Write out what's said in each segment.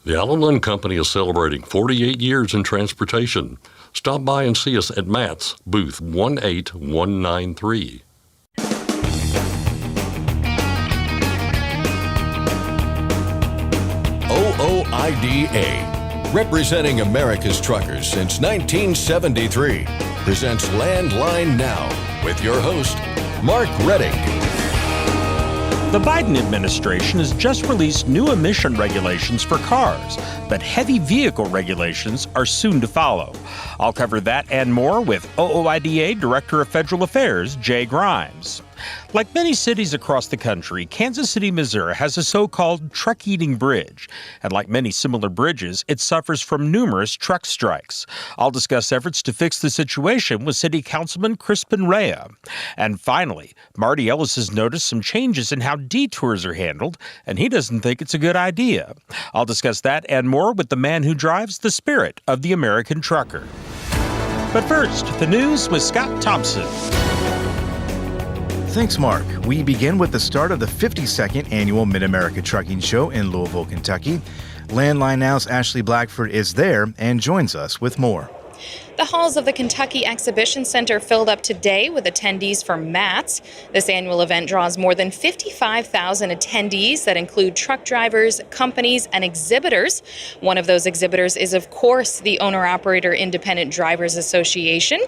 The Allen Lund Company is celebrating 48 years in transportation. Stop by and see us at Matt's, booth 18193. OOIDA, representing America's truckers since 1973, presents Landline Now with your host, Mark Redding. The Biden administration has just released new emission regulations for cars, but heavy vehicle regulations are soon to follow. I'll cover that and more with OOIDA Director of Federal Affairs, Jay Grimes. Like many cities across the country, Kansas City, Missouri has a so-called truck-eating bridge. And like many similar bridges, it suffers from numerous truck strikes. I'll discuss efforts to fix the situation with City Councilman Crispin Rea. And finally, Marty Ellis has noticed some changes in how detours are handled, and he doesn't think it's a good idea. I'll discuss that and more with the man who drives the spirit of the American trucker. But first, the news with Scott Thompson. Thanks, Mark. We begin with the start of the 52nd annual Mid-America Trucking Show in Louisville, Kentucky. Landline Now's Ashley Blackford is there and joins us with more. The halls of the Kentucky Exhibition Center filled up today with attendees from MATS. This annual event draws more than 55,000 attendees that include truck drivers, companies, and exhibitors. One of those exhibitors is, of course, the Owner-Operator Independent Drivers Association.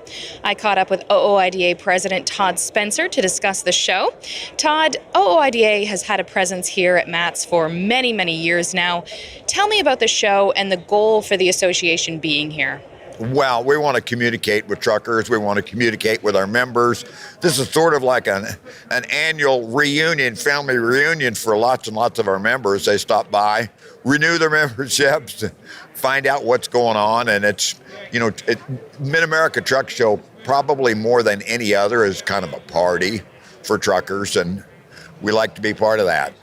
I caught up with OOIDA President Todd Spencer to discuss the show. Todd, OOIDA has had a presence here at MATS for many, many years now. Tell me about the show and the goal for the association being here. Well, we want to communicate with truckers. We want to communicate with our members. This is sort of like an annual reunion, family reunion for lots and lots of our members. They stop by, renew their memberships, find out what's going on. And it's, Mid-America Truck Show, probably more than any other, is kind of a party for truckers. And we like to be part of that.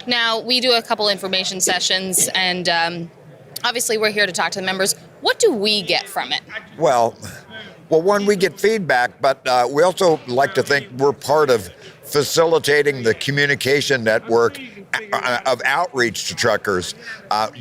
Now, we do a couple information sessions, and obviously we're here to talk to the members. What do we get from it? Well, one, we get feedback, but we also like to think we're part of facilitating the communication network of outreach to truckers.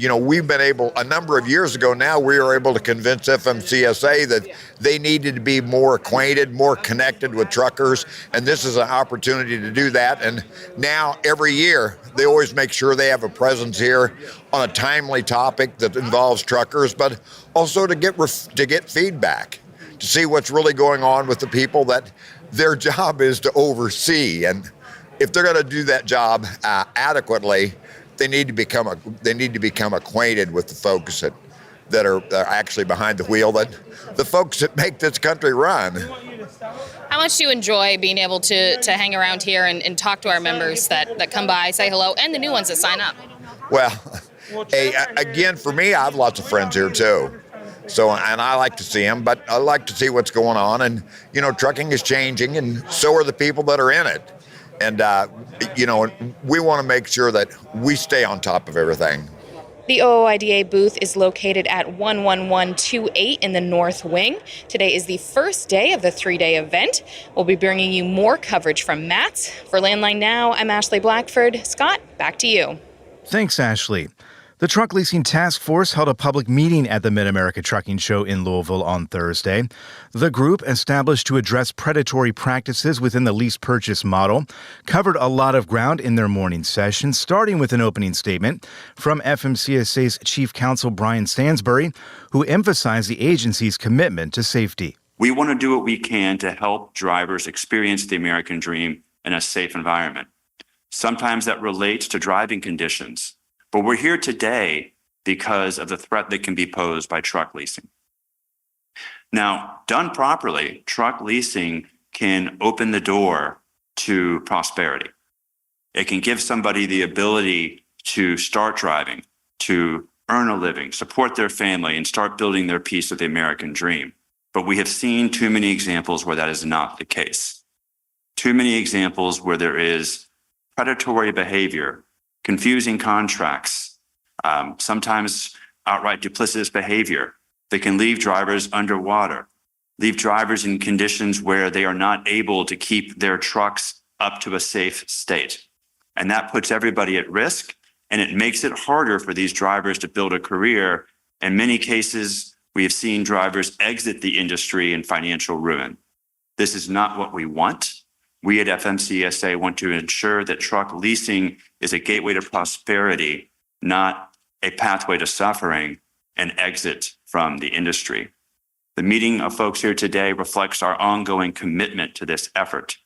We've been able, a number of years ago now, we were able to convince FMCSA that they needed to be more acquainted, more connected with truckers, and this is an opportunity to do that. And now, every year, they always make sure they have a presence here on a timely topic that involves truckers, but also to get feedback, to see what's really going on with the people that their job is to oversee. And if they're going to do that job adequately, they need to become acquainted with the folks that are actually behind the wheel, that the folks that make this country run. How much do you enjoy being able to hang around here and talk to our members that come by, say hello, and the new ones that sign up? Well, again, for me, I have lots of friends here too. So, and I like to see them, but I like to see what's going on. And, trucking is changing, and so are the people that are in it. And, we want to make sure that we stay on top of everything. The OOIDA booth is located at 11128 in the North Wing. Today is the first day of the 3-day event. We'll be bringing you more coverage from MATS. For Landline Now, I'm Ashley Blackford. Scott, back to you. Thanks, Ashley. The Truck Leasing Task Force held a public meeting at the Mid-America Trucking Show in Louisville on Thursday. The group, established to address predatory practices within the lease purchase model, covered a lot of ground in their morning session, starting with an opening statement from FMCSA's Chief Counsel Brian Stansbury, who emphasized the agency's commitment to safety. We want to do what we can to help drivers experience the American dream in a safe environment. Sometimes that relates to driving conditions. But we're here today because of the threat that can be posed by truck leasing. Now, done properly, truck leasing can open the door to prosperity. It can give somebody the ability to start driving, to earn a living, support their family, and start building their piece of the American dream. But we have seen too many examples where that is not the case. Too many examples where there is predatory behavior, confusing contracts, sometimes outright duplicitous behavior that can leave drivers underwater, leave drivers in conditions where they are not able to keep their trucks up to a safe state. And that puts everybody at risk, and it makes it harder for these drivers to build a career. In many cases, we have seen drivers exit the industry in financial ruin. This is not what we want. We at FMCSA want to ensure that truck leasing is a gateway to prosperity, not a pathway to suffering and exit from the industry. The meeting of folks here today reflects our ongoing commitment to this effort.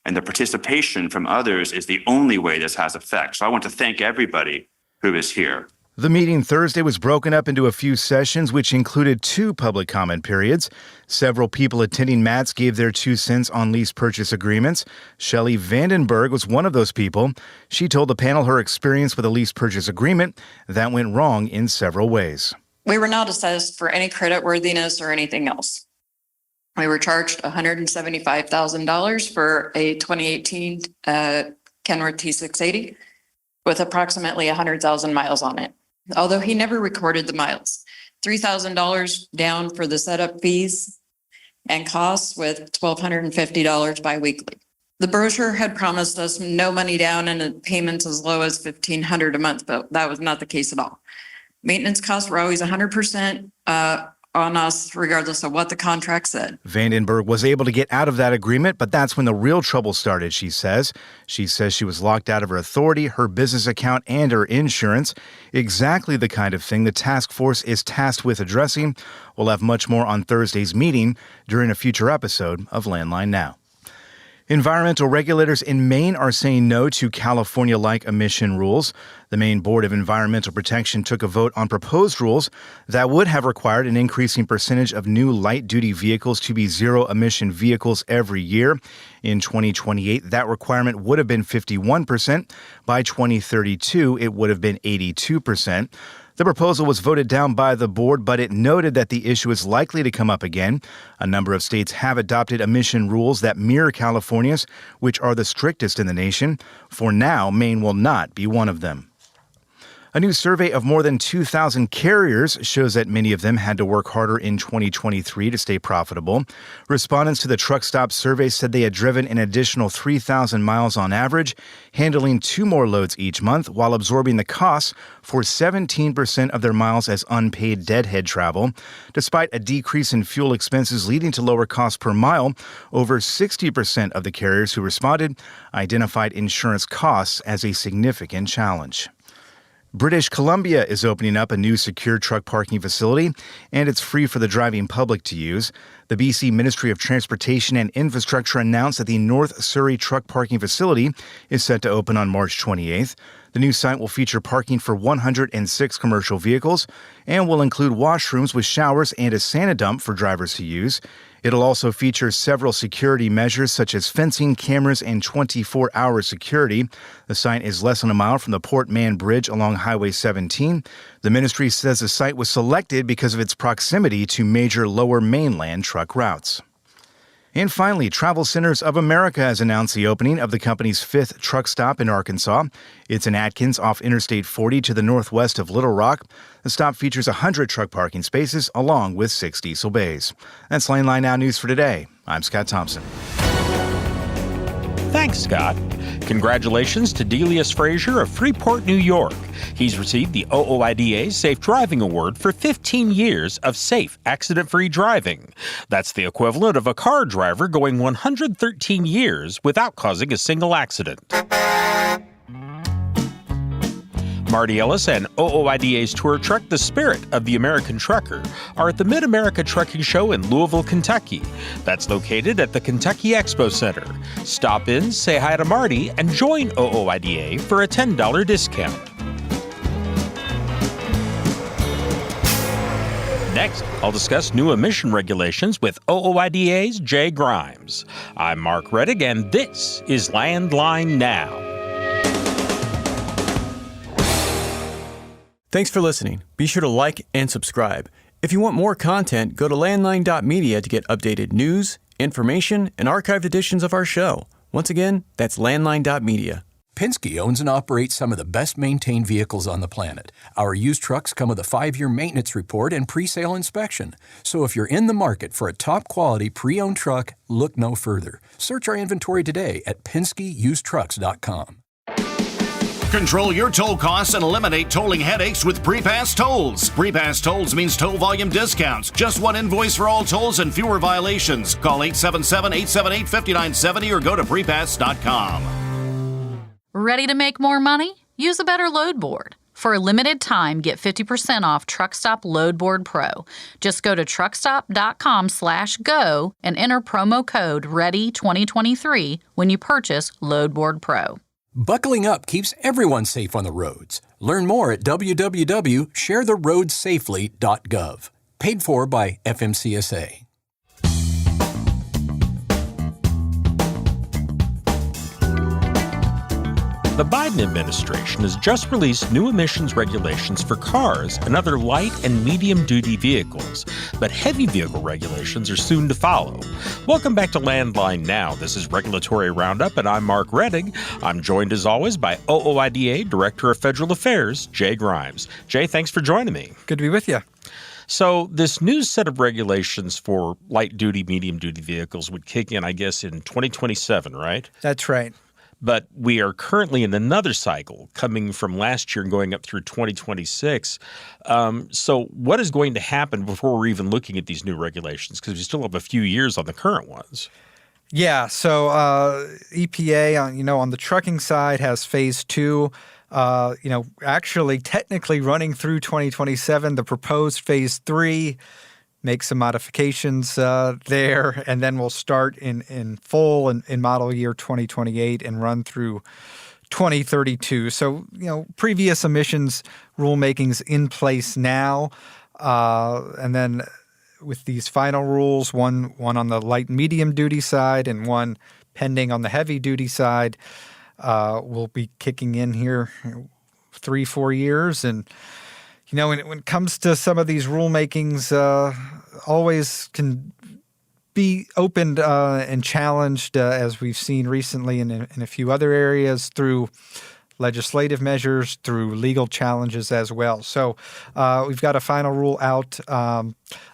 And the participation from others is the only way this has effect. So I want to thank everybody who is here. The meeting Thursday was broken up into a few sessions, which included 2 public comment periods. Several people attending MATS gave their 2 cents on lease purchase agreements. Shelley Vandenberg was one of those people. She told the panel her experience with a lease purchase agreement that went wrong in several ways. We were not assessed for any creditworthiness or anything else. We were charged $175,000 for a 2018 Kenworth T680 with approximately 100,000 miles on it, although he never recorded the miles. $3,000 down for the setup fees and costs with $1,250 biweekly. The brochure had promised us no money down and payments as low as $1,500 a month, but that was not the case at all. Maintenance costs were always 100% on us, regardless of what the contract said. Vandenberg was able to get out of that agreement, but that's when the real trouble started, she says. She says she was locked out of her authority, her business account, and her insurance. Exactly the kind of thing the task force is tasked with addressing. We'll have much more on Thursday's meeting during a future episode of Landline Now. Environmental regulators in Maine are saying no to California-like emission rules. The Maine Board of Environmental Protection took a vote on proposed rules that would have required an increasing percentage of new light-duty vehicles to be zero-emission vehicles every year. In 2028, that requirement would have been 51%. By 2032, it would have been 82%. The proposal was voted down by the board, but it noted that the issue is likely to come up again. A number of states have adopted emission rules that mirror California's, which are the strictest in the nation. For now, Maine will not be one of them. A new survey of more than 2,000 carriers shows that many of them had to work harder in 2023 to stay profitable. Respondents to the Truck Stop survey said they had driven an additional 3,000 miles on average, handling 2 more loads each month while absorbing the costs for 17% of their miles as unpaid deadhead travel. Despite a decrease in fuel expenses leading to lower costs per mile, over 60% of the carriers who responded identified insurance costs as a significant challenge. British Columbia is opening up a new secure truck parking facility, and it's free for the driving public to use. The BC Ministry of Transportation and Infrastructure announced that the North Surrey truck parking facility is set to open on March 28th. The new site will feature parking for 106 commercial vehicles and will include washrooms with showers and a Sanidump for drivers to use. It'll also feature several security measures such as fencing, cameras, and 24-hour security. The site is less than a mile from the Port Mann Bridge along Highway 17. The ministry says the site was selected because of its proximity to major lower mainland truck routes. And finally, Travel Centers of America has announced the opening of the company's 5th truck stop in Arkansas. It's in Atkins off Interstate 40 to the northwest of Little Rock. The stop features 100 truck parking spaces along with 6 diesel bays. That's Landline Now News for today. I'm Scott Thompson. Thanks, Scott. Congratulations to Delius Frazier of Freeport, New York. He's received the OOIDA Safe Driving Award for 15 years of safe, accident-free driving. That's the equivalent of a car driver going 113 years without causing a single accident. Marty Ellis and OOIDA's tour truck, The Spirit of the American Trucker, are at the Mid-America Trucking Show in Louisville, Kentucky. That's located at the Kentucky Expo Center. Stop in, say hi to Marty, and join OOIDA for a $10 discount. Next, I'll discuss new emission regulations with OOIDA's Jay Grimes. I'm Mark Reddick, and this is Landline Now. Thanks for listening. Be sure to like and subscribe. If you want more content, go to landline.media to get updated news, information, and archived editions of our show. Once again, that's landline.media. Penske owns and operates some of the best-maintained vehicles on the planet. Our used trucks come with a 5-year maintenance report and pre-sale inspection. So if you're in the market for a top-quality pre-owned truck, look no further. Search our inventory today at PenskeUsedTrucks.com. Control your toll costs and eliminate tolling headaches with Prepass Tolls. Prepass Tolls means toll volume discounts. Just one invoice for all tolls and fewer violations. Call 877-878-5970 or go to prepass.com. Ready to make more money? Use a better load board. For a limited time, get 50% off Truckstop Load Board Pro. Just go to truckstop.com/go and enter promo code READY2023 when you purchase Load Board Pro. Buckling up keeps everyone safe on the roads. Learn more at www.sharetheroadsafely.gov. Paid for by FMCSA. The Biden administration has just released new emissions regulations for cars and other light and medium-duty vehicles, but heavy vehicle regulations are soon to follow. Welcome back to Landline Now. This is Regulatory Roundup, and I'm Mark Rettig. I'm joined, as always, by OOIDA Director of Federal Affairs, Jay Grimes. Jay, thanks for joining me. Good to be with you. So this new set of regulations for light-duty, medium-duty vehicles would kick in, I guess, in 2027, right? That's right. But we are currently in another cycle coming from last year and going up through 2026. So what is going to happen before we're even looking at these new regulations? Because we still have a few years on the current ones. Yeah. So EPA, on the trucking side has phase 2, actually technically running through 2027. The proposed phase 3 make some modifications there, and then we'll start in full in model year 2028 and run through 2032. So, previous emissions rulemaking's in place now, and then with these final rules, one on the light and medium duty side and one pending on the heavy duty side, will be kicking in here 3-4 years. And when it comes to some of these rulemakings, always can be opened and challenged, as we've seen recently in a few other areas, through legislative measures, through legal challenges as well. So we've got a final rule out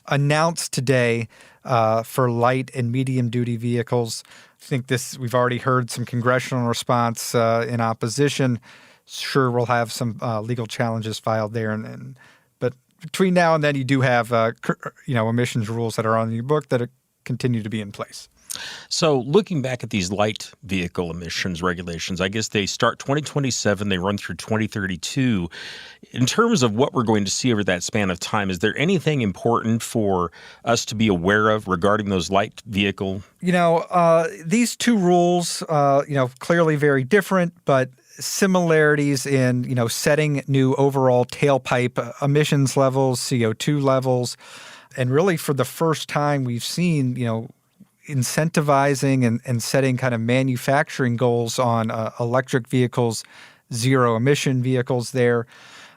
announced today for light and medium-duty vehicles. I think we've already heard some congressional response in opposition. Sure, we'll have some legal challenges filed there, but between now and then, you do have emissions rules that are on your book that continue to be in place. So looking back at these light vehicle emissions regulations, I guess they start 2027, they run through 2032. In terms of what we're going to see over that span of time, is there anything important for us to be aware of regarding those light vehicle? These two rules, clearly very different, but similarities in, setting new overall tailpipe emissions levels, CO2 levels. And really for the first time we've seen, incentivizing and setting kind of manufacturing goals on electric vehicles, zero emission vehicles there.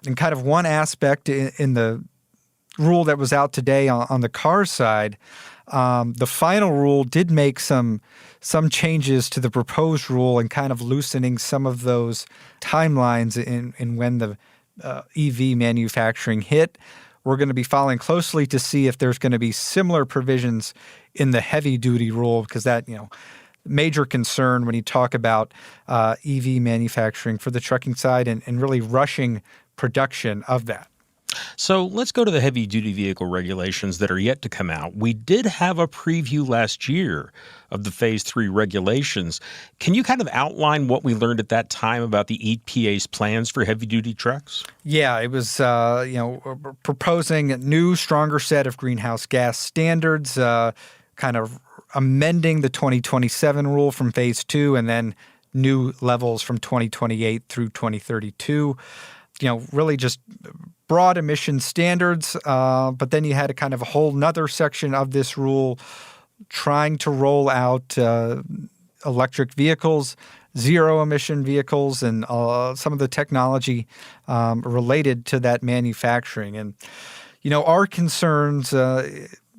And kind of one aspect in the rule that was out today on the car side, the final rule did make some changes to the proposed rule and kind of loosening some of those timelines in when the EV manufacturing hit. We're going to be following closely to see if there's going to be similar provisions in the heavy-duty rule, because that, major concern when you talk about EV manufacturing for the trucking side and really rushing production of that. So let's go to the heavy-duty vehicle regulations that are yet to come out. We did have a preview last year of the Phase 3 regulations. Can you kind of outline what we learned at that time about the EPA's plans for heavy-duty trucks? Yeah, it was, proposing a new, stronger set of greenhouse gas standards, kind of amending the 2027 rule from Phase 2, and then new levels from 2028 through 2032. Really just broad emission standards, but then you had a kind of a whole nother section of this rule trying to roll out electric vehicles, zero emission vehicles, and some of the technology related to that manufacturing. And, our concerns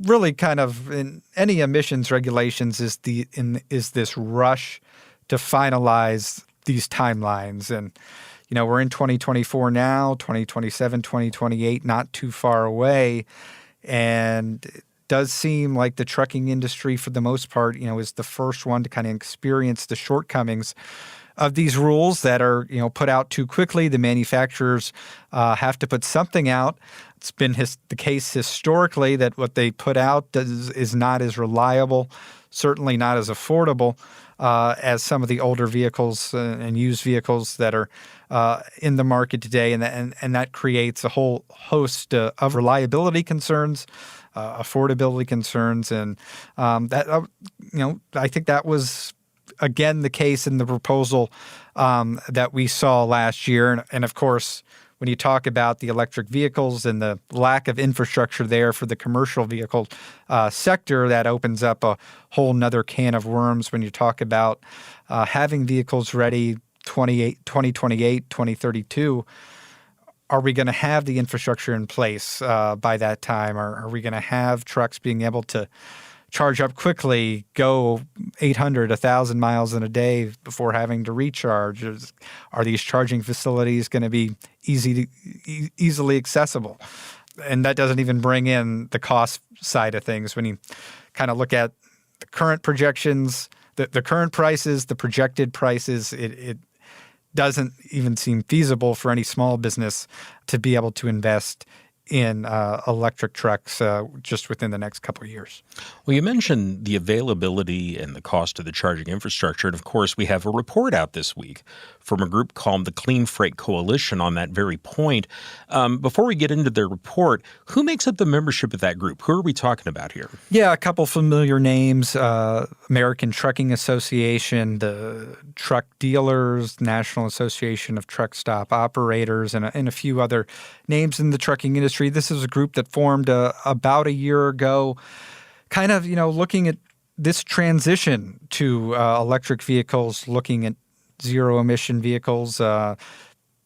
really kind of in any emissions regulations is this rush to finalize these timelines. And we're in 2024 now, 2027, 2028, not too far away. And it does seem like the trucking industry, for the most part, is the first one to kind of experience the shortcomings of these rules that are, put out too quickly. The manufacturers have to put something out. It's been the case historically that what they put out is not as reliable, certainly not as affordable as some of the older vehicles and used vehicles that are in the market today, and that creates a whole host of reliability concerns, affordability concerns, and I think that was again the case in the proposal that we saw last year, and of course, when you talk about the electric vehicles and the lack of infrastructure there for the commercial vehicle sector, that opens up a whole nother can of worms when you talk about having vehicles ready 2028, 2032. Are we going to have the infrastructure in place by that time? Or are we going to have trucks being able to charge up quickly, go 800, 1,000 miles in a day before having to recharge? Are these charging facilities going to be easily accessible? And that doesn't even bring in the cost side of things. When you kind of look at the current projections, the current prices, the projected prices, it doesn't even seem feasible for any small business to be able to invest in electric trucks just within the next couple of years. Well, you mentioned the availability and the cost of the charging infrastructure. And of course, we have a report out this week from a group called the Clean Freight Coalition on that very point. Before we get into their report, who makes up the membership of that group? Who are we talking about here? Yeah, a couple familiar names, American Trucking Association, the Truck Dealers, National Association of Truck Stop Operators, and a few other names in the trucking industry. This is a group that formed about a year ago, kind of, looking at this transition to electric vehicles, looking at zero-emission vehicles,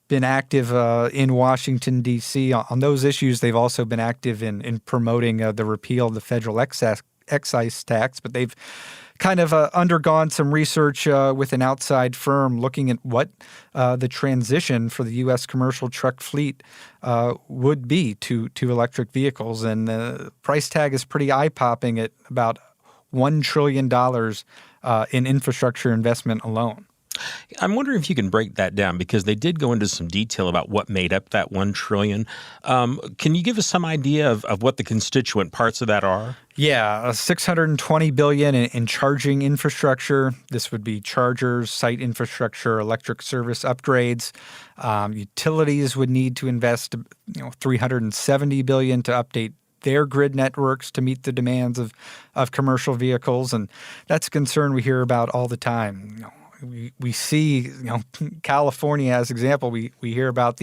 been active in Washington, D.C. on those issues. They've also been active in promoting the repeal of the federal excise tax, but they've kind of undergone some research with an outside firm looking at what the transition for the U.S. commercial truck fleet would be to electric vehicles. And the price tag is pretty eye-popping at about $1 trillion in infrastructure investment alone. I'm wondering if you can break that down, because they did go into some detail about what made up that $1 trillion. Can you give us some idea of what the constituent parts of that are? Yeah, $620 billion in charging infrastructure. This would be chargers, site infrastructure, electric service upgrades. Utilities would need to invest, $370 billion to update their grid networks to meet the demands of commercial vehicles, and that's a concern we hear about all the time. We see, California as example, we hear about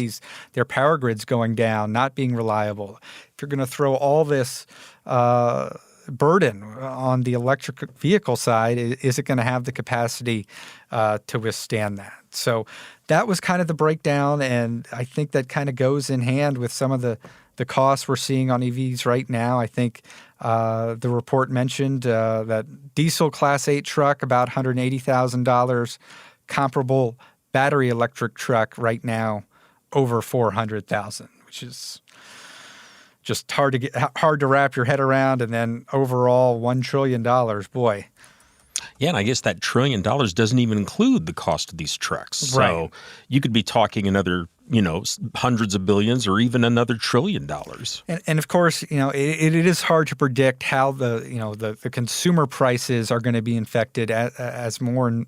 their power grids going down, not being reliable. If you're going to throw all this burden on the electric vehicle side, is it going to have the capacity to withstand that? So that was kind of the breakdown, and I think that kind of goes in hand with some of the costs we're seeing on EVs right now. I think the report mentioned that diesel Class 8 truck, about $180,000. Comparable battery electric truck right now, over $400,000, which is just hard to wrap your head around. And then overall, $1 trillion, boy. Yeah, and I guess that $1 trillion doesn't even include the cost of these trucks. Right. So you could be talking another, hundreds of billions or even another $1 trillion. And of course, it is hard to predict how the consumer prices are going to be affected as more and,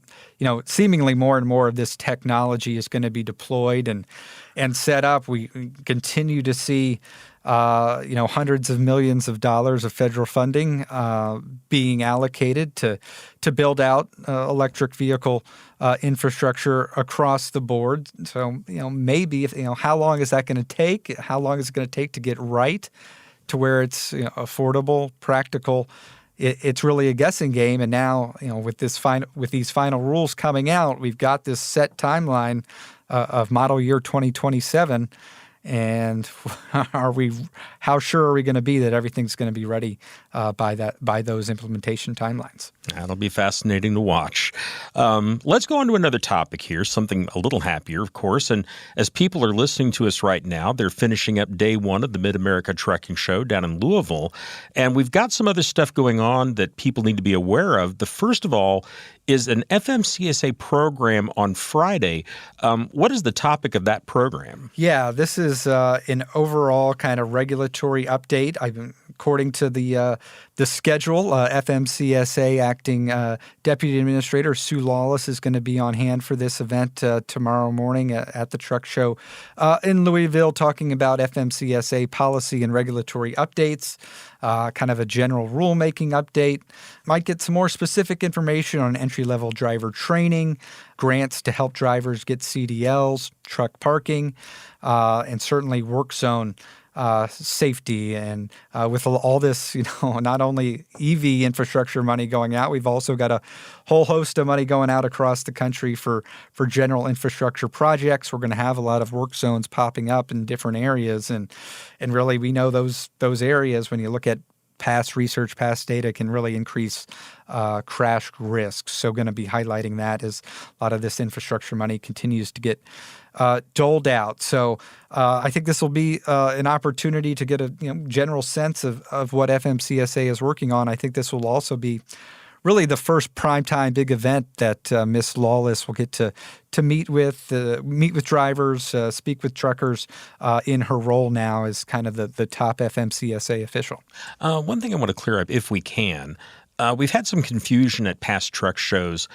seemingly more and more of this technology is going to be deployed and set up. We continue to see hundreds of millions of dollars of federal funding being allocated to build out electric vehicle infrastructure across the board. So, maybe how long is that going to take? How long is it going to take to get right to where it's affordable, practical? It's really a guessing game. And now, with these final rules coming out, we've got this set timeline of model year 2027. And how sure are we going to be that everything's going to be ready by those implementation timelines? That'll be fascinating to watch. Let's go on to another topic here, something a little happier, of course. And as people are listening to us right now, they're finishing up day one of the Mid-America Trucking Show down in Louisville. And we've got some other stuff going on that people need to be aware of. The first of all is an FMCSA program on Friday. What is the topic of that program? Yeah, this is an overall kind of regulatory update. According to the schedule, FMCSA acting Deputy Administrator Sue Lawless is going to be on hand for this event tomorrow morning at the truck show in Louisville, talking about FMCSA policy and regulatory updates, kind of a general rulemaking update. Might get some more specific information on entry-level driver training, grants to help drivers get CDLs, truck parking, and certainly work zone safety. And with all this, not only EV infrastructure money going out, we've also got a whole host of money going out across the country for general infrastructure projects. We're going to have a lot of work zones popping up in different areas. And really, we know those areas, when you look at past research, past data, can really increase crash risks. So going to be highlighting that as a lot of this infrastructure money continues to get doled out. So I think this will be an opportunity to get a general sense of what FMCSA is working on. I think this will also be really the first primetime big event that Ms. Lawless will get to meet with drivers, speak with truckers in her role now as kind of the top FMCSA official. One thing I want to clear up, if we can. We've had some confusion at past truck shows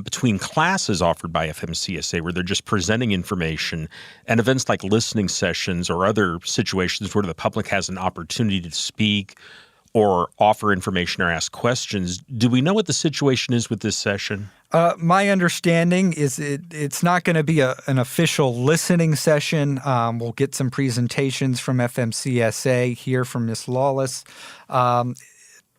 between classes offered by FMCSA where they're just presenting information and events like listening sessions or other situations where the public has an opportunity to speak or offer information or ask questions. Do we know what the situation is with this session? My understanding is it's not going to be an official listening session. We'll get some presentations from FMCSA, hear from Ms. Lawless.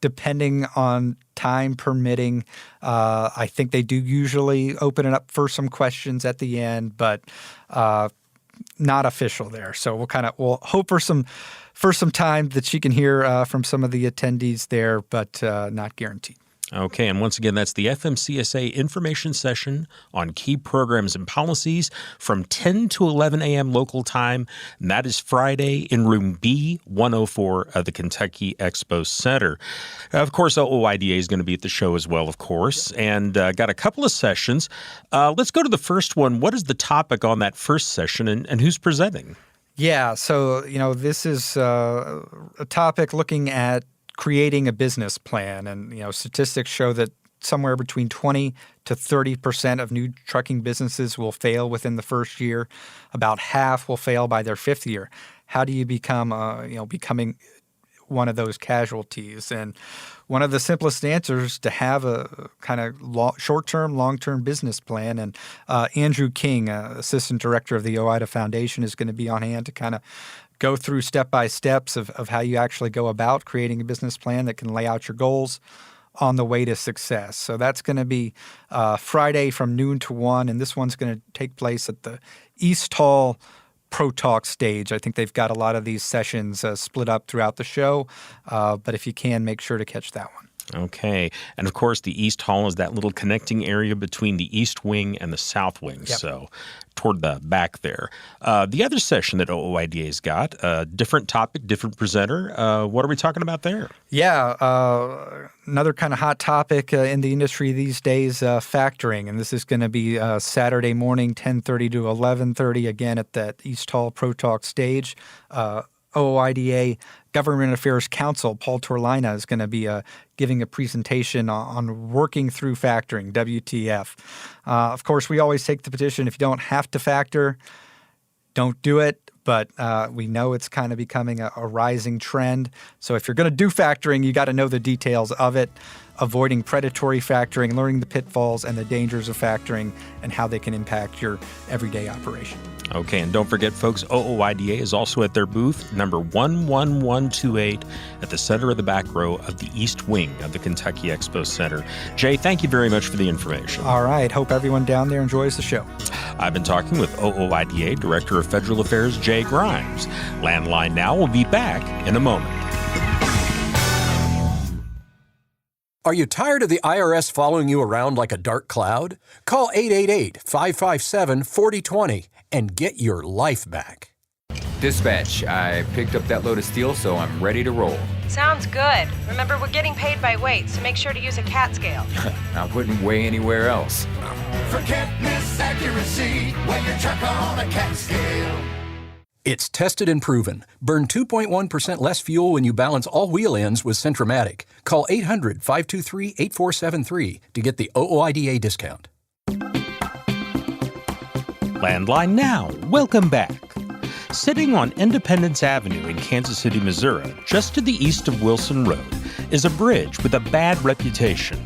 Depending on time permitting, I think they do usually open it up for some questions at the end, but not official there. So we'll hope for some time that she can hear from some of the attendees there, but not guaranteed. Okay, and once again, that's the FMCSA information session on key programs and policies from 10 to 11 a.m. local time, and that is Friday in room B104 of the Kentucky Expo Center. Of course, OOIDA is going to be at the show as well, of course, and got a couple of sessions. Let's go to the first one. What is the topic on that first session, and who's presenting? Yeah, so, this is a topic looking at creating a business plan. And, statistics show that somewhere between 20 to 30% of new trucking businesses will fail within the first year. About half will fail by their fifth year. How do you become, becoming one of those casualties? And one of the simplest answers to have a kind of short-term, long-term business plan. And Andrew King, Assistant Director of the OOIDA Foundation, is going to be on hand to kind of go through step-by-steps of how you actually go about creating a business plan that can lay out your goals on the way to success. So that's going to be Friday from noon to 1, and this one's going to take place at the East Hall Pro Talk stage. I think they've got a lot of these sessions split up throughout the show, but if you can, make sure to catch that one. Okay. And of course, the East Hall is that little connecting area between the East Wing and the South Wing. Yep. So toward the back there. The other session that OOIDA's got, different topic, different presenter. What are we talking about there? Yeah. Another kind of hot topic in the industry these days, factoring. And this is going to be Saturday morning, 10:30 to 11:30, again at that East Hall Pro Talk stage. OOIDA Government Affairs Counsel Paul Torlina is going to be giving a presentation on working through factoring, WTF. Of course, we always take the position, if you don't have to factor, don't do it. But we know it's kind of becoming a rising trend. So if you're going to do factoring, you got to know the details of it. avoiding predatory factoring, learning the pitfalls and the dangers of factoring, and how they can impact your everyday operation. Okay, and don't forget, folks, OOIDA is also at their booth, number 11128, at the center of the back row of the East Wing of the Kentucky Expo Center. Jay, thank you very much for the information. All right. Hope everyone down there enjoys the show. I've been talking with OOIDA Director of Federal Affairs, Jay Grimes. Landline Now will be back in a moment. Are you tired of the IRS following you around like a dark cloud? Call 888-557-4020 and get your life back. Dispatch, I picked up that load of steel, so I'm ready to roll. Sounds good. Remember, we're getting paid by weight, so make sure to use a CAT scale. I wouldn't weigh anywhere else. Forget misaccuracy when you're truck on a CAT scale. It's tested and proven. Burn 2.1% less fuel when you balance all wheel ends with Centromatic. Call 800-523-8473 to get the OOIDA discount. Landline Now, welcome back. Sitting on Independence Avenue in Kansas City, Missouri, just to the east of Wilson Road, is a bridge with a bad reputation.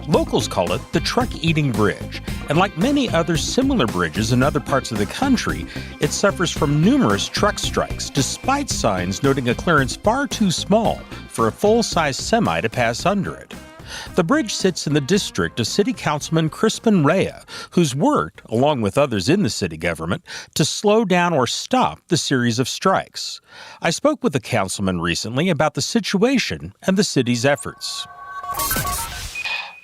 Locals call it the Truck-Eating Bridge, and like many other similar bridges in other parts of the country, it suffers from numerous truck strikes, despite signs noting a clearance far too small for a full-size semi to pass under it. The bridge sits in the district of City Councilman Crispin Rea, who's worked, along with others in the city government, to slow down or stop the series of strikes. I spoke with the councilman recently about the situation and the city's efforts.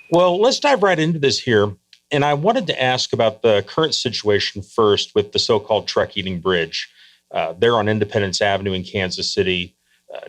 Well, let's dive right into this here. And I wanted to ask about the current situation first with the so-called Truck-Eating Bridge there on Independence Avenue in Kansas City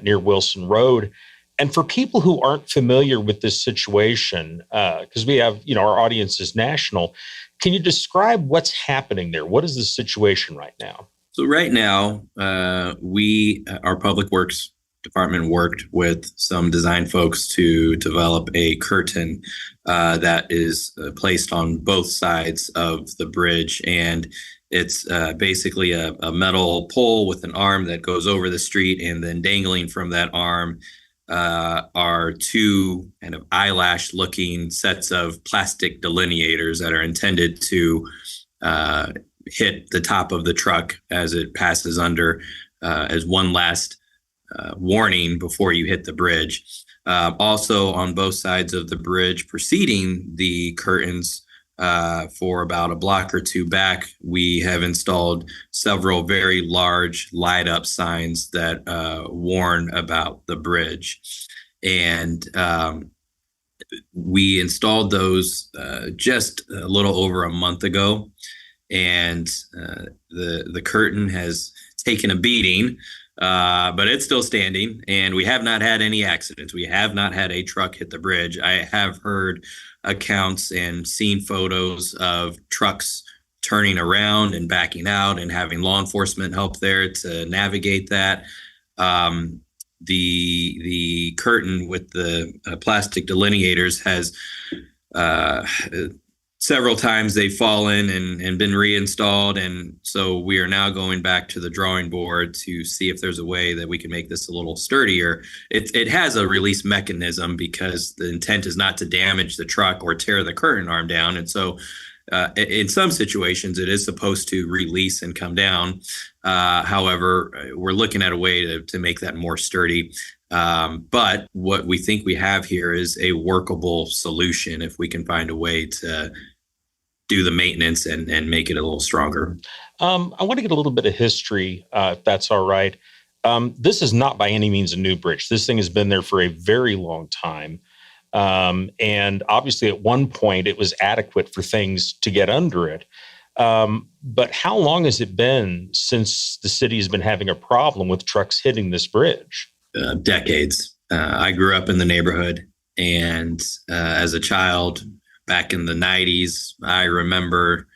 near Wilson Road. And for people who aren't familiar with this situation, because we have, our audience is national, can you describe what's happening there? What is the situation right now? So right now, our Public Works Department worked with some design folks to develop a curtain that is placed on both sides of the bridge. And it's basically a metal pole with an arm that goes over the street, and then dangling from that arm are two kind of eyelash-looking sets of plastic delineators that are intended to hit the top of the truck as it passes under as one last warning before you hit the bridge. Also, on both sides of the bridge preceding the curtains, for about a block or two back, we have installed several very large light-up signs that warn about the bridge. And we installed those just a little over a month ago, and the curtain has taken a beating, but it's still standing, and we have not had any accidents. We have not had a truck hit the bridge. I have heard accounts and seen photos of trucks turning around and backing out and having law enforcement help there to navigate that. The curtain with the plastic delineators has several times they've fallen and been reinstalled. And so we are now going back to the drawing board to see if there's a way that we can make this a little sturdier. It has a release mechanism because the intent is not to damage the truck or tear the curtain arm down. And so in some situations, it is supposed to release and come down. However, we're looking at a way to make that more sturdy. But what we think we have here is a workable solution if we can find a way to do the maintenance and make it a little stronger. I want to get a little bit of history, if that's all right. This is not by any means a new bridge. This thing has been there for a very long time. And obviously at one point it was adequate for things to get under it. But how long has it been since the city has been having a problem with trucks hitting this bridge? Decades. I grew up in the neighborhood, and as a child back in the 90s, I remember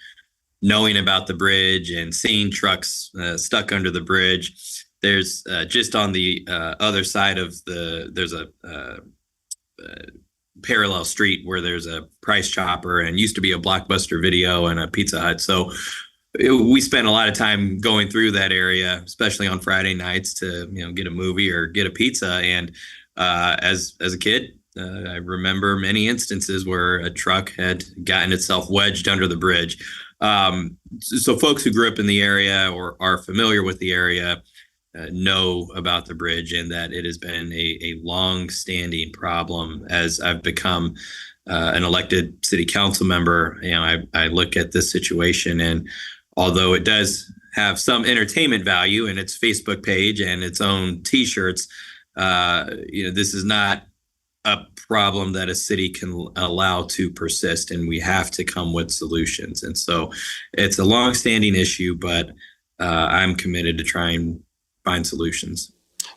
knowing about the bridge and seeing trucks stuck under the bridge. There's just on the other side of there's a parallel street where there's a Price Chopper and used to be a Blockbuster Video and a Pizza Hut. So we spent a lot of time going through that area, especially on Friday nights to get a movie or get a pizza. And as a kid, I remember many instances where a truck had gotten itself wedged under the bridge. So folks who grew up in the area or are familiar with the area know about the bridge, and that it has been a long-standing problem. As I've become an elected city council member, I look at this situation, and although it does have some entertainment value in its Facebook page and its own T-shirts, this is not a problem that a city can allow to persist, and we have to come with solutions. And so it's a long-standing issue, but I'm committed to try and find solutions.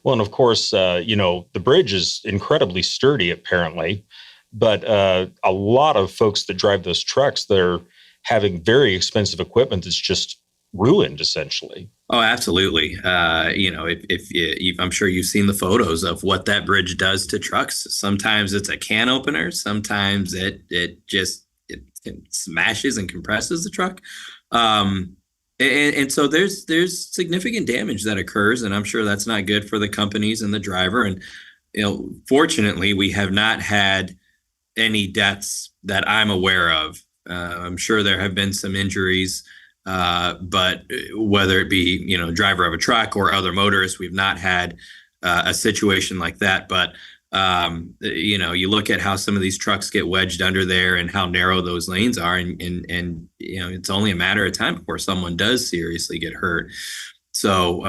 Well, and of course, the bridge is incredibly sturdy, apparently, but a lot of folks that drive those trucks, they're having very expensive equipment that's just ruined, essentially. Oh, absolutely. If I'm sure you've seen the photos of what that bridge does to trucks. Sometimes it's a can opener. Sometimes it smashes and compresses the truck. And so there's significant damage that occurs, and I'm sure that's not good for the companies and the driver. And fortunately, we have not had any deaths that I'm aware of. I'm sure there have been some injuries. But whether it be, driver of a truck or other motorists, we've not had a situation like that. But, you look at how some of these trucks get wedged under there and how narrow those lanes are. And it's only a matter of time before someone does seriously get hurt. So,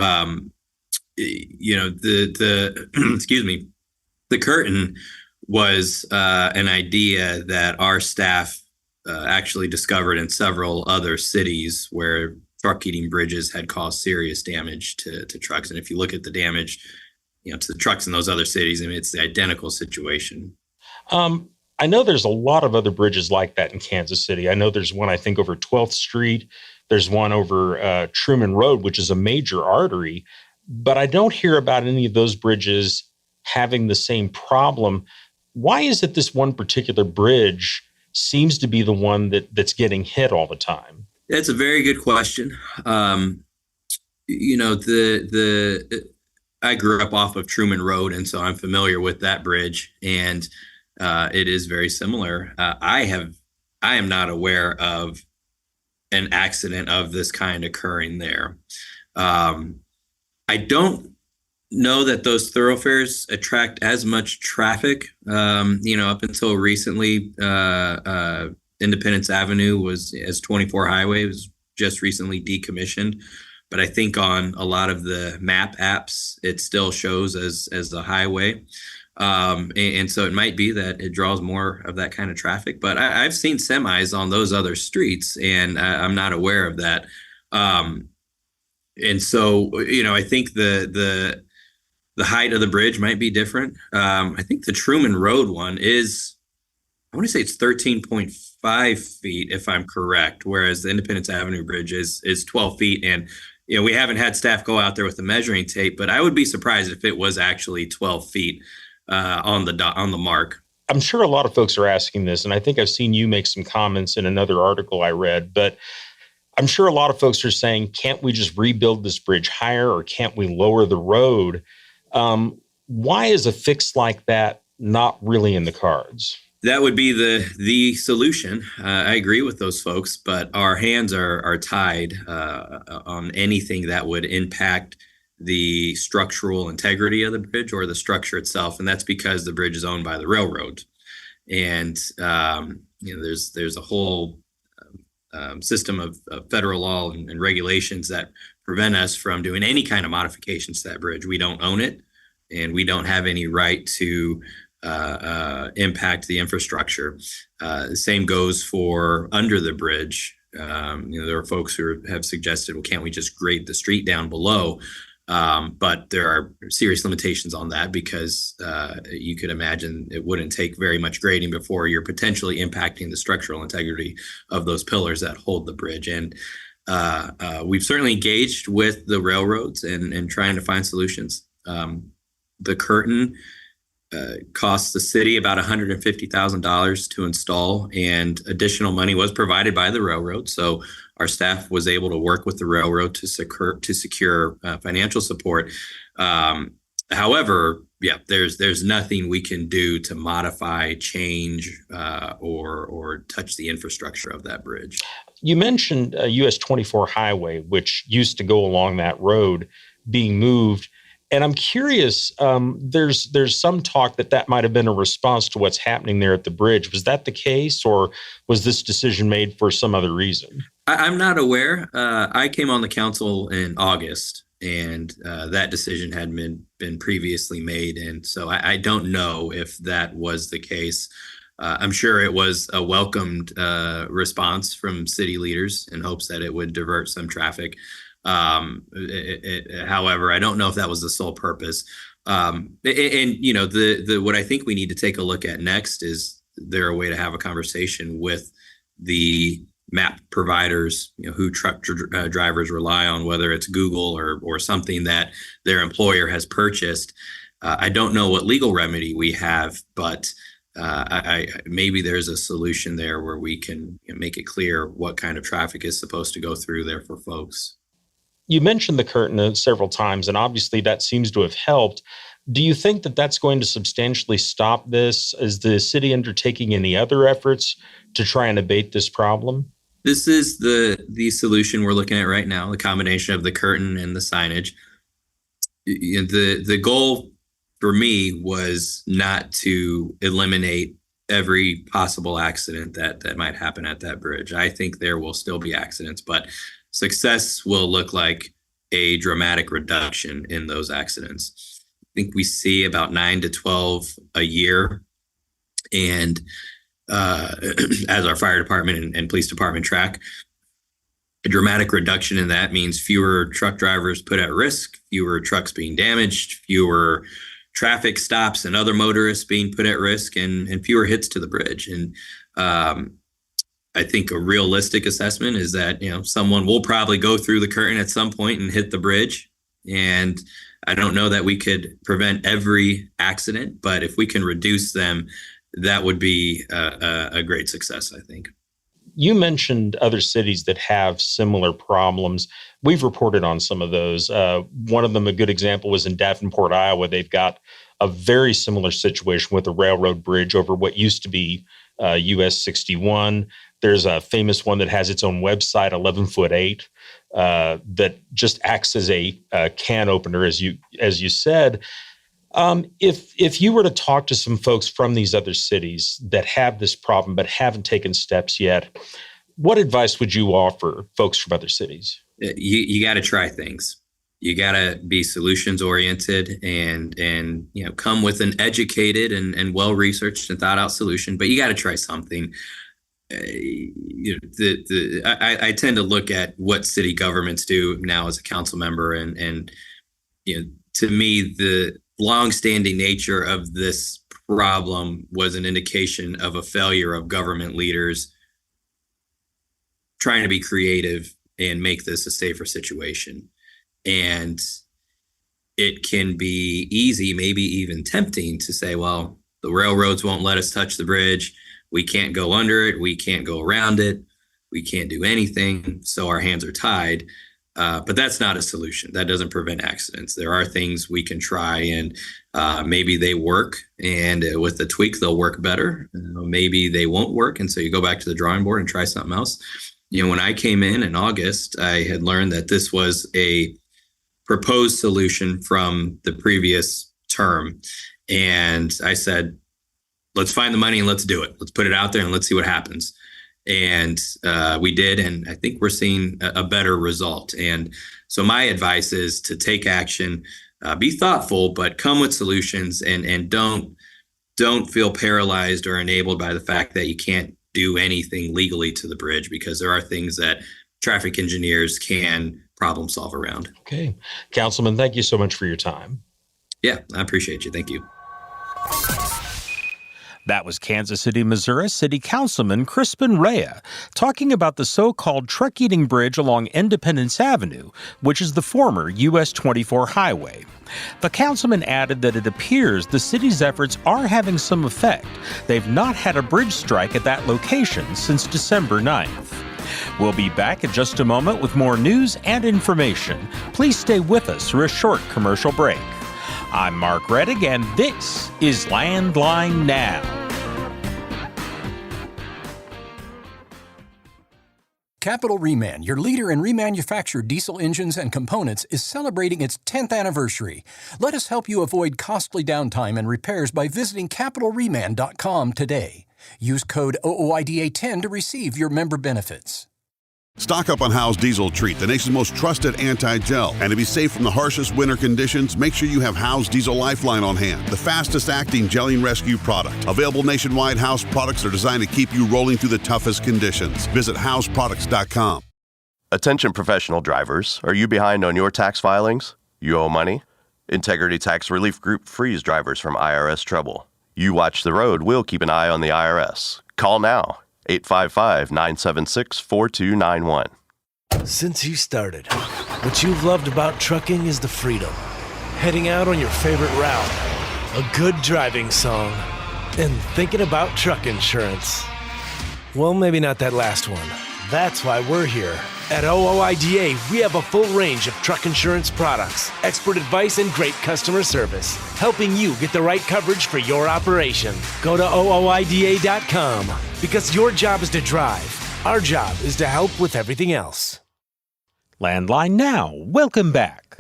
excuse me, the curtain was an idea that our staff actually discovered in several other cities where truck heating bridges had caused serious damage to trucks. And if you look at the damage, to the trucks in those other cities, it's the identical situation. I know there's a lot of other bridges like that in Kansas City. I know there's one, I think, over 12th Street. There's one over Truman Road, which is a major artery. But I don't hear about any of those bridges having the same problem. Why is it this one particular bridge seems to be the one that's getting hit all the time? That's a very good question. I grew up off of Truman Road, and so I'm familiar with that bridge, and it is very similar. I am not aware of an accident of this kind occurring there. I don't know that those thoroughfares attract as much traffic. Up until recently, Independence Avenue was as 24 highway was just recently decommissioned. But I think on a lot of the map apps, it still shows as a highway. And so it might be that it draws more of that kind of traffic. But I've seen semis on those other streets, and I'm not aware of that. And so, I think the height of the bridge might be different. I think the Truman Road one is, I want to say it's 13.5 feet, if I'm correct, whereas the Independence Avenue Bridge is 12 feet. And, we haven't had staff go out there with the measuring tape, but I would be surprised if it was actually 12 feet on the mark. I'm sure a lot of folks are asking this, and I think I've seen you make some comments in another article I read, but I'm sure a lot of folks are saying, can't we just rebuild this bridge higher, or can't we lower the road? Why is a fix like that not really in the cards? That would be the solution. I agree with those folks, but our hands are tied on anything that would impact the structural integrity of the bridge or the structure itself, and that's because the bridge is owned by the railroad. And there's a whole system of federal law and regulations that prevent us from doing any kind of modifications to that bridge. We don't own it, and we don't have any right to impact the infrastructure. The same goes for under the bridge. There are folks who have suggested, well, can't we just grade the street down below? But there are serious limitations on that because you could imagine it wouldn't take very much grading before you're potentially impacting the structural integrity of those pillars that hold the bridge. And we've certainly engaged with the railroads and trying to find solutions. The curtain costs the city about $150,000 to install, and additional money was provided by the railroad. So our staff was able to work with the railroad to secure financial support. However, there's nothing we can do to modify, change, or touch the infrastructure of that bridge. You mentioned US 24 highway, which used to go along that road, being moved. And I'm curious, there's some talk that might have been a response to what's happening there at the bridge. Was that the case, or was this decision made for some other reason? I'm not aware. I came on the council in August, and that decision had been previously made. And so I don't know if that was the case. I'm sure it was a welcomed response from city leaders in hopes that it would divert some traffic. However, I don't know if that was the sole purpose. And what I think we need to take a look at next is there a way to have a conversation with the map providers, who truck drivers rely on, whether it's Google or something that their employer has purchased. I don't know what legal remedy we have, but maybe there's a solution there where we can make it clear what kind of traffic is supposed to go through there for folks. You mentioned the curtain several times, and obviously that seems to have helped. Do you think that that's going to substantially stop this? Is the city undertaking any other efforts to try and abate this problem? This is the solution we're looking at right now, the combination of the curtain and the signage. The goal for me was not to eliminate every possible accident that might happen at that bridge. I think there will still be accidents, but success will look like a dramatic reduction in those accidents. I think we see about 9 to 12 a year. And as our fire department and police department track, a dramatic reduction in that means fewer truck drivers put at risk, fewer trucks being damaged, fewer traffic stops and other motorists being put at risk, and fewer hits to the bridge. And I think a realistic assessment is that, someone will probably go through the curtain at some point and hit the bridge. And I don't know that we could prevent every accident, but if we can reduce them, that would be a great success, I think. You mentioned other cities that have similar problems. We've reported on some of those. One of them, a good example, was in Davenport, Iowa. They've got a very similar situation with a railroad bridge over what used to be US 61. There's a famous one that has its own website, 11'8", that just acts as a can opener, as you said. If you were to talk to some folks from these other cities that have this problem but haven't taken steps yet, what advice would you offer folks from other cities? You got to try things. You got to be solutions oriented and come with an educated and well researched and thought out solution. But you got to try something. I tend to look at what city governments do now as a council member, and to me the longstanding nature of this problem was an indication of a failure of government leaders trying to be creative and make this a safer situation. And it can be easy, maybe even tempting, to say, well, the railroads won't let us touch the bridge. We can't go under it. We can't go around it. We can't do anything. So our hands are tied. But that's not a solution. That doesn't prevent accidents. There are things we can try, and maybe they work, and with the tweak, they'll work better. Maybe they won't work. And so you go back to the drawing board and try something else. When I came in August, I had learned that this was a proposed solution from the previous term. And I said, let's find the money and let's do it. Let's put it out there and let's see what happens. And we did, and I think we're seeing a better result. And so my advice is to take action, be thoughtful, but come with solutions, and don't feel paralyzed or enabled by the fact that you can't do anything legally to the bridge, because there are things that traffic engineers can problem solve around. Okay. Councilman, thank you so much for your time. Yeah, I appreciate you. Thank you. That was Kansas City, Missouri City Councilman Crispin Rea talking about the so-called truck-eating bridge along Independence Avenue, which is the former US 24 highway. The councilman added that it appears the city's efforts are having some effect. They've not had a bridge strike at that location since December 9th. We'll be back in just a moment with more news and information. Please stay with us for a short commercial break. I'm Mark Reddick, and this is Landline Now. Capital Reman, your leader in remanufactured diesel engines and components, is celebrating its 10th anniversary. Let us help you avoid costly downtime and repairs by visiting capitalreman.com today. Use code OOIDA10 to receive your member benefits. Stock up on Howe's Diesel Treat, the nation's most trusted anti-gel. And to be safe from the harshest winter conditions, make sure you have Howe's Diesel Lifeline on hand, the fastest-acting gelling rescue product. Available nationwide, Howe's products are designed to keep you rolling through the toughest conditions. Visit howesproducts.com. Attention professional drivers, are you behind on your tax filings? You owe money? Integrity Tax Relief Group frees drivers from IRS trouble. You watch the road, we'll keep an eye on the IRS. Call now. 855-976-4291. Since you started, what you've loved about trucking is the freedom. Heading out on your favorite route, a good driving song, and thinking about truck insurance. Well, maybe not that last one. That's why we're here. At OOIDA, we have a full range of truck insurance products, expert advice, and great customer service, helping you get the right coverage for your operation. Go to OOIDA.com, because your job is to drive. Our job is to help with everything else. Landline Now, welcome back.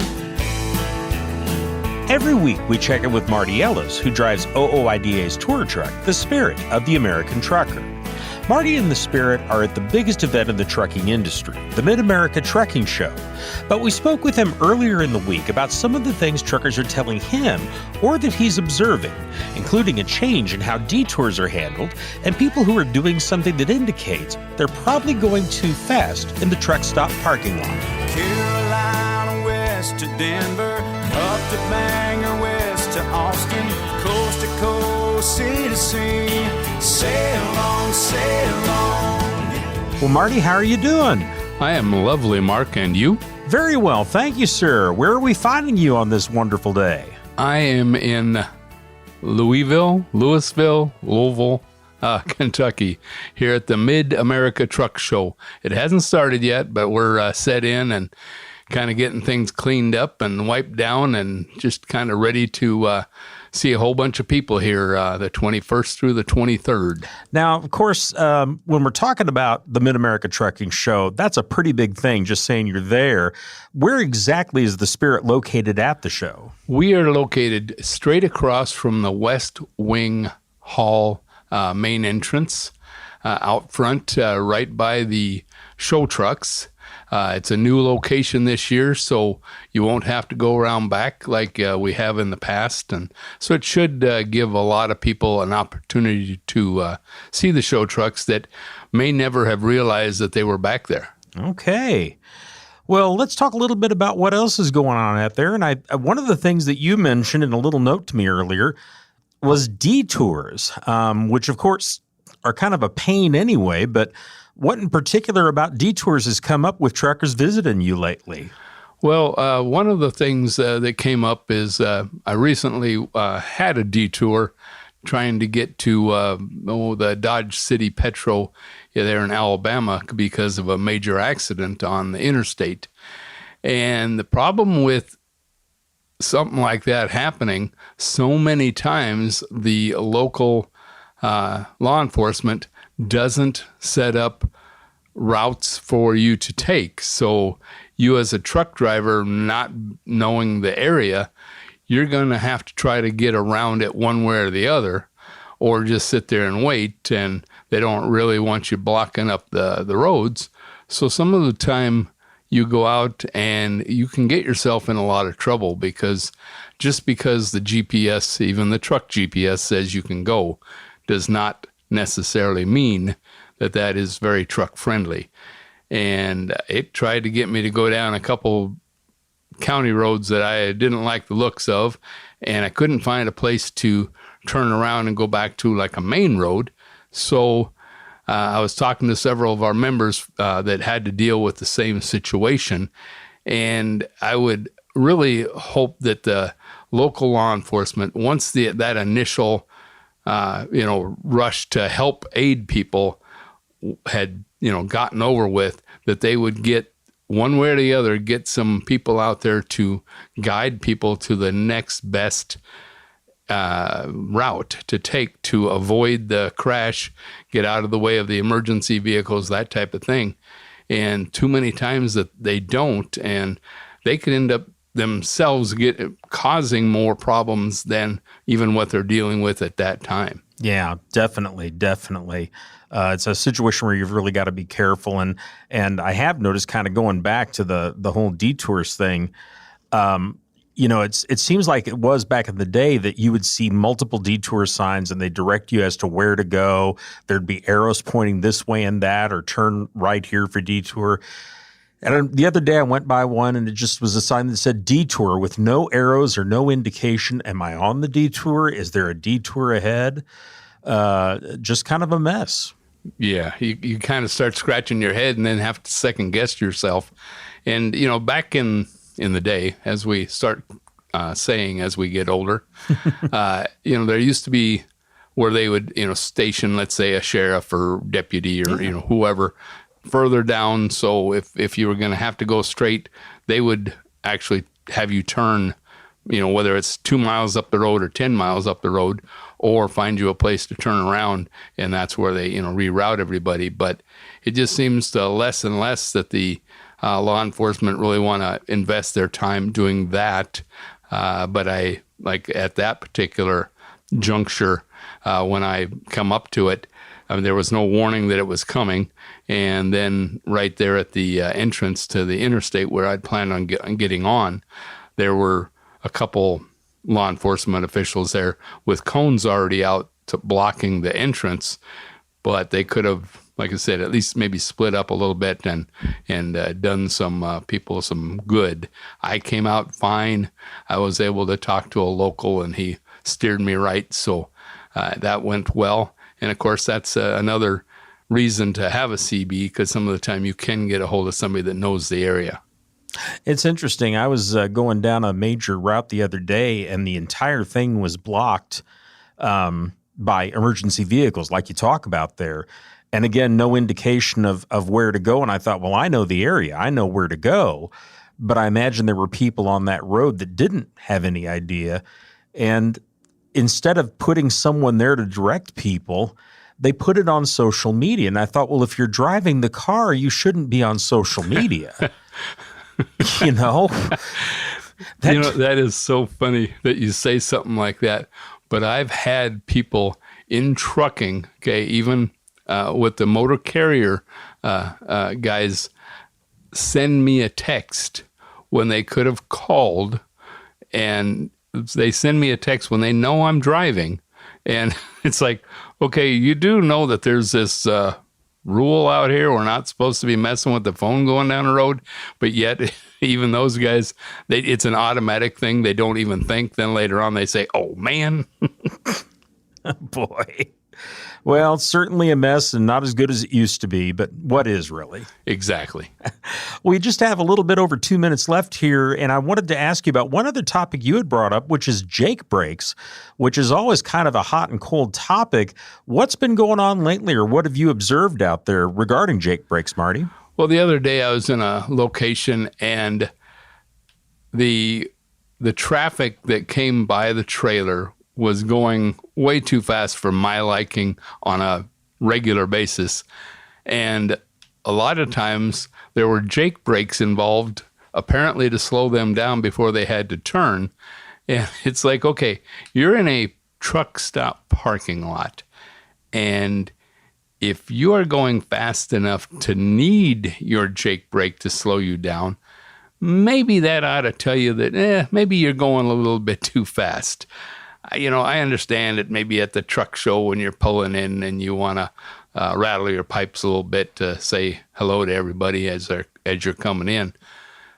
Every week we check in with Marty Ellis, who drives OOIDA's tour truck, the Spirit of the American Trucker. Marty and the Spirit are at the biggest event in the trucking industry, the Mid-America Trucking Show. But we spoke with him earlier in the week about some of the things truckers are telling him or that he's observing, including a change in how detours are handled and people who are doing something that indicates they're probably going too fast in the truck stop parking lot. Carolina west to Denver, up to Bangor, west to Austin, coast to coast, sea to sea, sail on, sail on. Well, Marty, how are you doing? I am lovely, Mark, and you? Very well, thank you, sir. Where are we finding you on this wonderful day? I am in Louisville, Louisville, Kentucky, here at the Mid-America Truck Show. It hasn't started yet, but we're set in and kind of getting things cleaned up and wiped down and just kind of ready to see a whole bunch of people here the 21st through the 23rd. Now, of course, when we're talking about the Mid-America Trucking Show, that's a pretty big thing, just saying you're there. Where exactly is the Spirit located at the show? We are located straight across from the West Wing Hall main entrance, out front, right by the show trucks. It's a new location this year, so you won't have to go around back like we have in the past. And so it should give a lot of people an opportunity to see the show trucks that may never have realized that they were back there. Okay. Well, let's talk a little bit about what else is going on out there. And one of the things that you mentioned in a little note to me earlier was detours, which, of course, are kind of a pain anyway, but what in particular about detours has come up with truckers visiting you lately? Well, one of the things that came up is I recently had a detour trying to get to the Dodge City Petro there in Alabama because of a major accident on the interstate. And the problem with something like that happening so many times, the local law enforcement doesn't set up routes for you to take. So you as a truck driver, not knowing the area, you're going to have to try to get around it one way or the other, or just sit there and wait, and they don't really want you blocking up the roads. So some of the time you go out and you can get yourself in a lot of trouble because just because the GPS, even the truck GPS says you can go, does not necessarily mean that that is very truck friendly. And it tried to get me to go down a couple county roads that I didn't like the looks of, and I couldn't find a place to turn around and go back to like a main road. So I was talking to several of our members that had to deal with the same situation, and I would really hope that the local law enforcement, once that initial rush to help aid people had, gotten over with, that they would get one way or the other, get some people out there to guide people to the next best route to take to avoid the crash, get out of the way of the emergency vehicles, that type of thing. And too many times that they don't, and they could end up themselves causing more problems than even what they're dealing with at that time. Yeah, definitely. It's a situation where you've really got to be careful. And I have noticed, kind of going back to the whole detours thing, it seems like it was back in the day that you would see multiple detour signs and they direct you as to where to go. There'd be arrows pointing this way and that, or turn right here for detour. And the other day I went by one and it just was a sign that said detour with no arrows or no indication. Am I on the detour? Is there a detour ahead? Just kind of a mess. Yeah, you kind of start scratching your head and then have to second guess yourself. And, back in the day, as we start saying as we get older, there used to be where they would, station, let's say, a sheriff or deputy or, whoever further down. So if you were going to have to go straight, they would actually have you turn, whether it's 2 miles up the road or 10 miles up the road, or find you a place to turn around. And that's where they, reroute everybody. But it just seems to less and less that the law enforcement really want to invest their time doing that. But I, like at that particular juncture, when I come up to it, there was no warning that it was coming. And then right there at the entrance to the interstate where I'd planned on getting on, there were a couple law enforcement officials there with cones already out blocking the entrance. But they could have, like I said, at least maybe split up a little bit and done some people some good. I came out fine. I was able to talk to a local and he steered me right. So that went well. And of course, that's another reason to have a CB, because some of the time you can get a hold of somebody that knows the area. It's interesting. I was going down a major route the other day, and the entire thing was blocked by emergency vehicles, like you talk about there. And again, no indication of where to go. And I thought, well, I know the area. I know where to go. But I imagine there were people on that road that didn't have any idea. And instead of putting someone there to direct people, they put it on social media. And I thought, well, if you're driving the car, you shouldn't be on social media. That is so funny that you say something like that. But I've had people in trucking, even with the motor carrier guys, send me a text when they could have called, and they send me a text when they know I'm driving. And it's like, okay, you do know that there's this rule out here. We're not supposed to be messing with the phone going down the road. But yet, even those guys, it's an automatic thing. They don't even think. Then later on, they say, oh, man. Oh, boy. Well, it's certainly a mess and not as good as it used to be, but what is really? Exactly. We just have a little bit over 2 minutes left here, and I wanted to ask you about one other topic you had brought up, which is Jake brakes, which is always kind of a hot and cold topic. What's been going on lately, or what have you observed out there regarding Jake brakes, Marty? Well, the other day I was in a location, and the traffic that came by the trailer was going way too fast for my liking on a regular basis. And a lot of times there were Jake brakes involved, apparently to slow them down before they had to turn. And it's like, okay, you're in a truck stop parking lot, and if you are going fast enough to need your Jake brake to slow you down, maybe that ought to tell you that maybe you're going a little bit too fast. I understand it maybe at the truck show when you're pulling in and you want to rattle your pipes a little bit to say hello to everybody as you're coming in.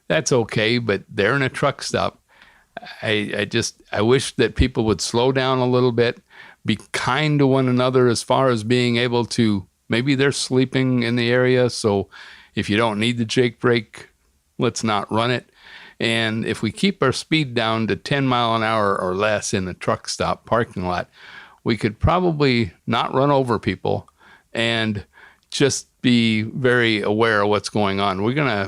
That's okay, but they're in a truck stop. I wish that people would slow down a little bit, be kind to one another as far as being able to, maybe they're sleeping in the area, so if you don't need the Jake brake, let's not run it. And if we keep our speed down to 10 mile an hour or less in a truck stop parking lot, we could probably not run over people and just be very aware of what's going on.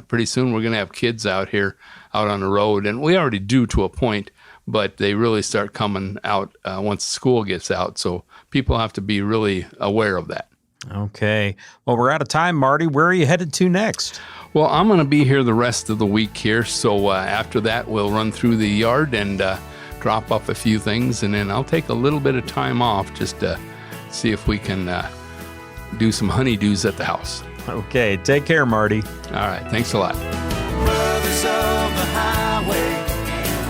Pretty soon we're going to have kids out here, out on the road, and we already do to a point, but they really start coming out once school gets out. So people have to be really aware of that. Okay. Well, we're out of time, Marty. Where are you headed to next? Well, I'm going to be here the rest of the week here. So after that, we'll run through the yard and drop off a few things. And then I'll take a little bit of time off just to see if we can do some honeydews at the house. Okay. Take care, Marty. All right. Thanks a lot. Brothers of the highway,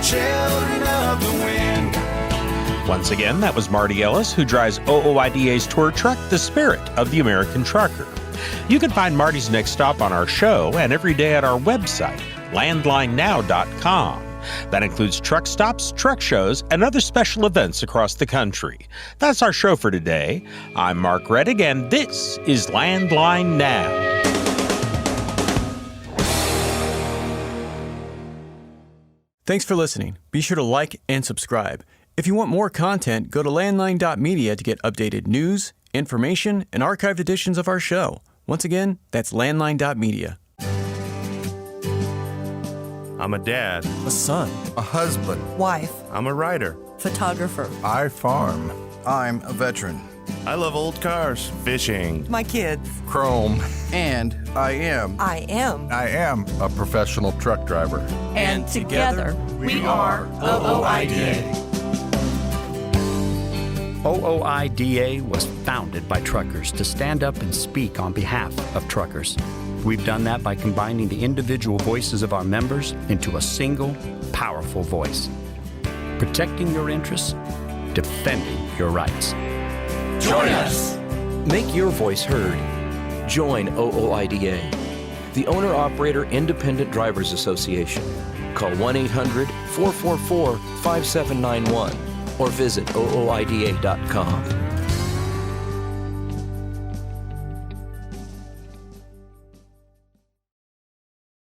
children of the wind. Once again, that was Marty Ellis, who drives OOIDA's tour truck, The Spirit of the American Trucker. You can find Marty's next stop on our show and every day at our website, landlinenow.com. That includes truck stops, truck shows, and other special events across the country. That's our show for today. I'm Mark Reddick, and this is Landline Now. Thanks for listening. Be sure to like and subscribe. If you want more content, go to landline.media to get updated news, information, and archived editions of our show. Once again, that's landline.media. I'm a dad, a son, a husband, wife, I'm a writer, photographer. I farm. I'm a veteran. I love old cars, fishing, my kids, chrome, and I am a professional truck driver. And together we are OOIDA. OOIDA was founded by truckers to stand up and speak on behalf of truckers. We've done that by combining the individual voices of our members into a single, powerful voice. Protecting your interests, defending your rights. Join us! Make your voice heard. Join OOIDA, the Owner-Operator Independent Drivers Association. Call 1-800-444-5791 or visit OOIDA.com.